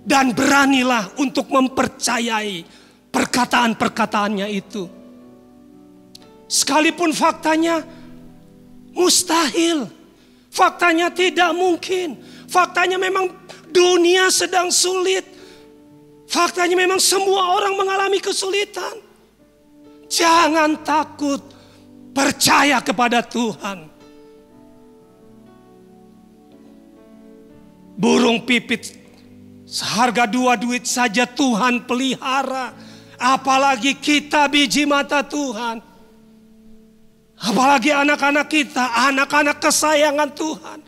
Dan beranilah untuk mempercayai perkataan-perkataannya itu. Sekalipun faktanya mustahil. Faktanya tidak mungkin. Faktanya memang dunia sedang sulit. Faktanya memang semua orang mengalami kesulitan. Jangan takut. Percaya kepada Tuhan. Burung pipit seharga 2 duit saja Tuhan pelihara. Apalagi kita biji mata Tuhan. Apalagi anak-anak kita, anak-anak kesayangan Tuhan.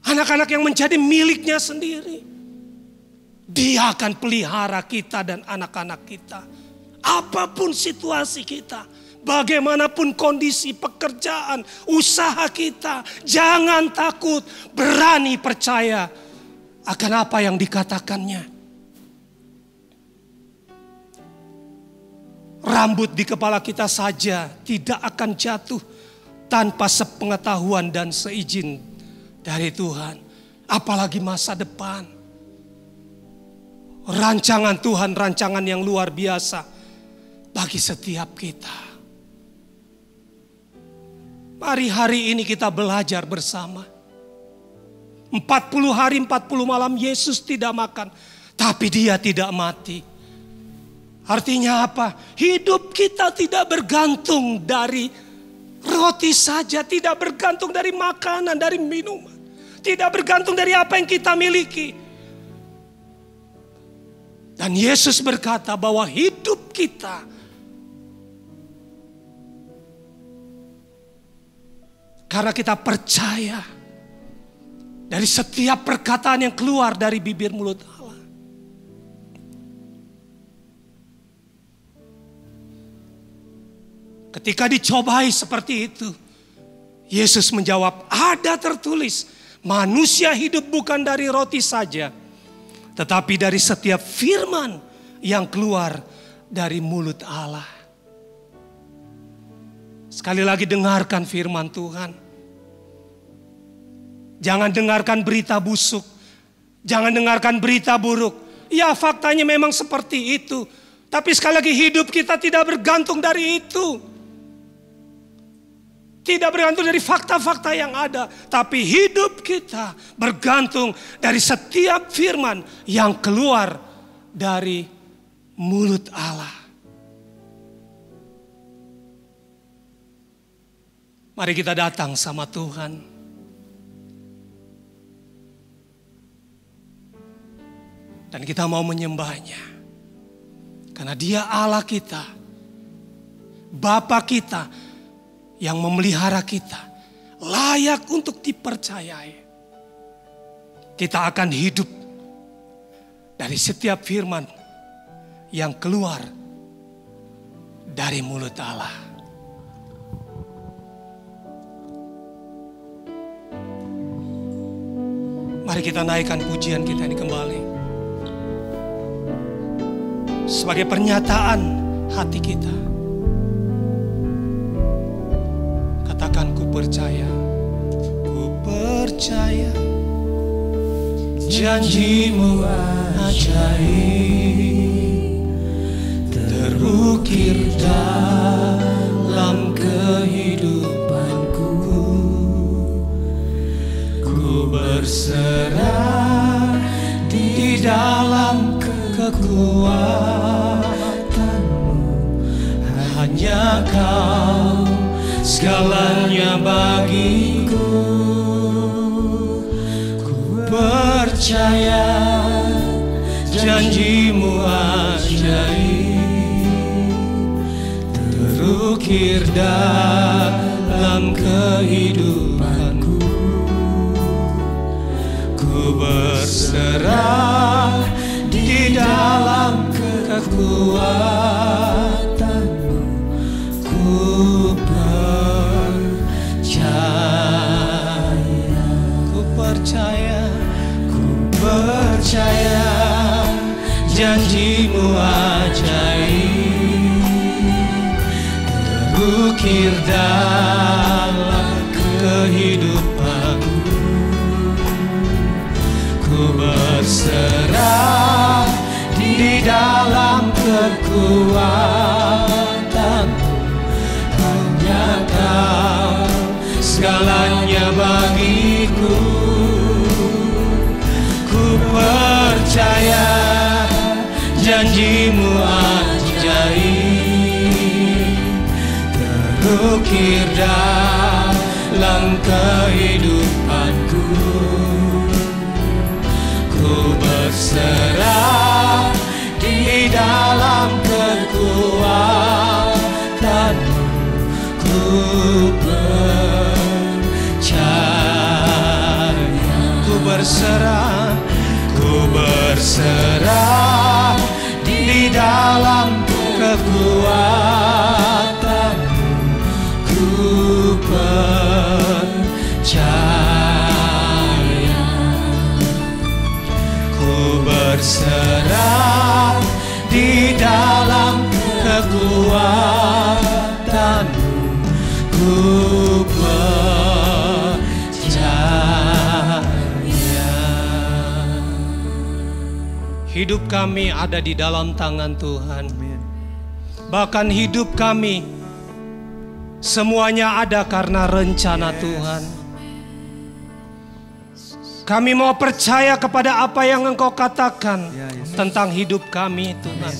Anak-anak yang menjadi miliknya sendiri. Dia akan pelihara kita dan anak-anak kita. Apapun situasi kita, bagaimanapun kondisi pekerjaan, usaha kita, jangan takut, berani percaya akan apa yang dikatakannya. Rambut di kepala kita saja tidak akan jatuh tanpa sepengetahuan dan seizin dari Tuhan. Apalagi masa depan. Rancangan Tuhan, rancangan yang luar biasa bagi setiap kita. Mari hari ini kita belajar bersama. 40 hari 40 malam Yesus tidak makan, tapi dia tidak mati. Artinya apa? Hidup kita tidak bergantung dari roti saja, tidak bergantung dari makanan, dari minuman, tidak bergantung dari apa yang kita miliki. Dan Yesus berkata bahwa hidup kita karena kita percaya dari setiap perkataan yang keluar dari bibir mulut Allah. Ketika dicobai seperti itu, Yesus menjawab, ada tertulis, manusia hidup bukan dari roti saja, tetapi dari setiap firman yang keluar dari mulut Allah. Sekali lagi dengarkan firman Tuhan. Jangan dengarkan berita busuk. Jangan dengarkan berita buruk. Ya faktanya memang seperti itu. Tapi sekali lagi hidup kita tidak bergantung dari itu. Tidak bergantung dari fakta-fakta yang ada. Tapi hidup kita bergantung dari setiap firman yang keluar dari mulut Allah. Mari kita datang sama Tuhan. Dan kita mau menyembahnya. Karena dia Allah kita. Bapa kita. Yang memelihara kita. Layak untuk dipercayai. Kita akan hidup. Dari setiap firman. Yang keluar. Dari mulut Allah. Mari kita naikkan pujian kita ini kembali. Sebagai pernyataan hati kita. Katakan ku percaya. Ku percaya. Janjimu ajaib. Terukir dalam kehidupanku. Ku berserah di dalam kekuatanmu. Hanya kau segalanya bagiku. Ku percaya janjimu ajaib. Terukir dalam kehidupanku. Ku berserah di dalam kekuatanmu. Ku percaya, ku percaya janjimu ajaib terukir dalam kehidupanku. Ku berserah di dalam kekuatanmu. Hanya Kau segalanya bagiku. Ku percaya janjimu ajaib terukir dalam kehidupanku. Ku berserah di dalam kekuatanmu. Ku percaya. Ku berserah, ku berserah di dalam kekuatanmu. Ku percaya. Ku berserah di dalam kekuatanmu. Ku percaya. Hidup kami ada di dalam tangan Tuhan. Bahkan hidup kami semuanya ada karena rencana Tuhan. Kami mau percaya kepada apa yang Engkau katakan tentang hidup kami, Tuhan.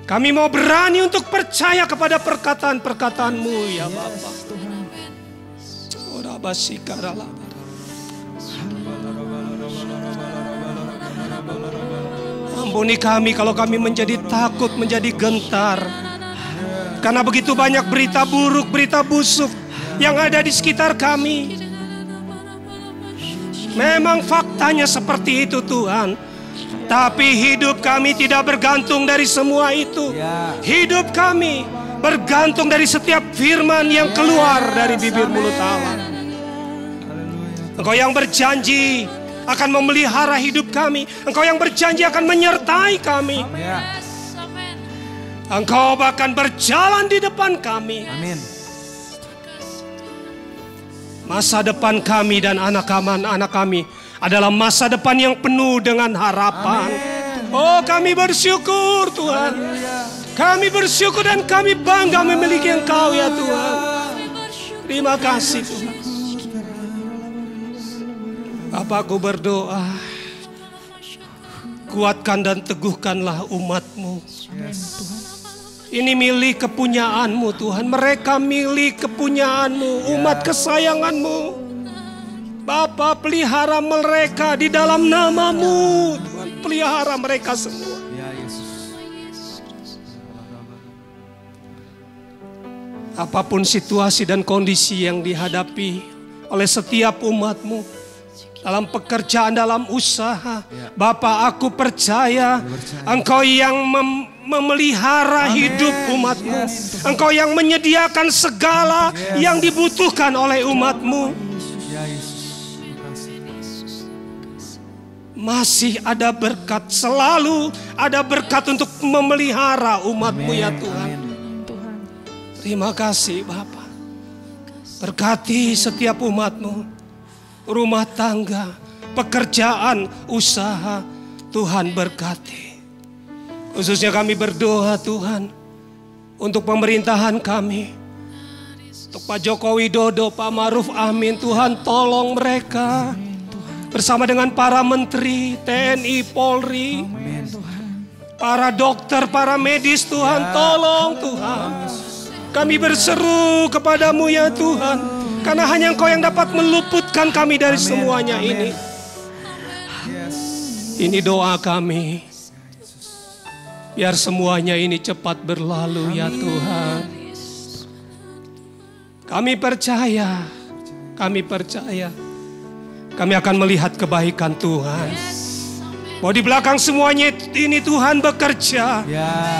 Kami mau berani untuk percaya kepada perkataan-perkataan-Mu, ya Bapa. Ampuni kami kalau kami menjadi takut, menjadi gentar. Karena begitu banyak berita buruk, berita busuk yang ada di sekitar kami. Memang faktanya seperti itu, Tuhan. Tapi hidup kami tidak bergantung dari semua itu. Hidup kami bergantung dari setiap firman yang keluar dari bibir mulut Allah. Engkau yang berjanji akan memelihara hidup kami. Engkau yang berjanji akan menyertai kami. Engkau bahkan berjalan di depan kami. Amin. Masa depan kami dan anak-anak kami adalah masa depan yang penuh dengan harapan. Amin. Oh, kami bersyukur, Tuhan. Kami bersyukur dan kami bangga memiliki Engkau, ya Tuhan. Terima kasih, Tuhan. Bapa, aku berdoa, kuatkan dan teguhkanlah umat-Mu. Ini milik kepunyaan-Mu, Tuhan. Mereka milik kepunyaan-Mu, umat kesayangan-Mu. Bapa, pelihara mereka di dalam nama-Mu, Tuhan. Pelihara mereka semua. Apapun situasi dan kondisi yang dihadapi oleh setiap umat-Mu, dalam pekerjaan, dalam usaha, Bapa, aku percaya Engkau yang memelihara hidup umat-Mu. Engkau yang menyediakan segala yang dibutuhkan oleh umat-Mu. Masih ada berkat, selalu ada berkat untuk memelihara umat-Mu, ya Tuhan. Terima kasih, Bapa. Berkati setiap umat-Mu, rumah tangga, pekerjaan, usaha, Tuhan berkati. Khususnya kami berdoa, Tuhan, untuk pemerintahan kami, untuk Pak Joko Widodo, Pak Ma'ruf Amin. Tuhan, tolong mereka bersama dengan para menteri, TNI, Polri, para dokter, para medis. Tuhan, tolong, Tuhan. Kami berseru kepadamu, ya Tuhan, karena hanya Engkau yang dapat meluputkan kami dari semuanya ini. Ini doa kami. Biar semuanya ini cepat berlalu, ya Tuhan. Kami percaya. Kami akan melihat kebaikan Tuhan. Bahwa di belakang semuanya ini Tuhan bekerja.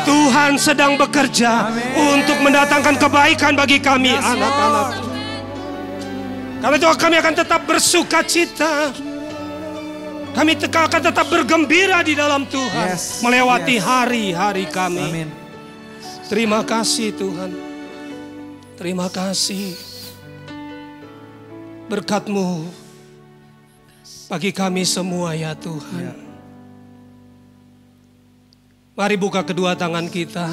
Tuhan sedang bekerja untuk mendatangkan kebaikan bagi kami, anak-anak. Karena itu kami akan tetap bersuka cita. Kami akan tetap bergembira di dalam Tuhan. Melewati hari-hari kami. Amin. Terima kasih Tuhan. Terima kasih. Berkat-Mu bagi kami semua ya Tuhan. Mari buka kedua tangan kita.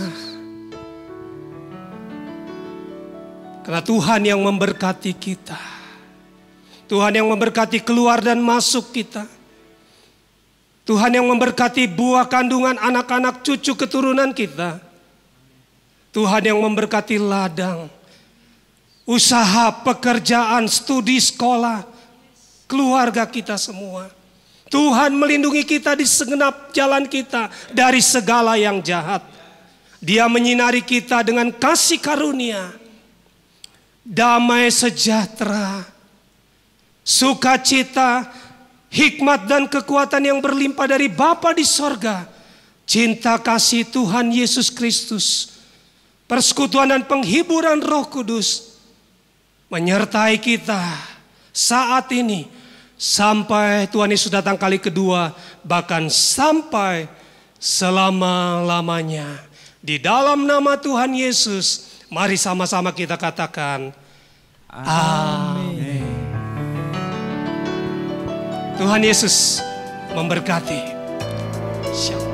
Karena Tuhan yang memberkati kita. Tuhan yang memberkati keluar dan masuk kita. Tuhan yang memberkati buah kandungan anak-anak cucu keturunan kita. Tuhan yang memberkati ladang, usaha, pekerjaan, studi, sekolah, keluarga kita semua. Tuhan melindungi kita di segenap jalan kita dari segala yang jahat. Dia menyinari kita dengan kasih karunia, damai sejahtera, sukacita, hikmat dan kekuatan yang berlimpah dari Bapa di sorga, cinta kasih Tuhan Yesus Kristus, persekutuan dan penghiburan Roh Kudus menyertai kita saat ini sampai Tuhan Yesus datang kali kedua, bahkan sampai selama-lamanya. Di dalam nama Tuhan Yesus, mari sama-sama kita katakan amin. Tuhan Yesus memberkati. Shalom.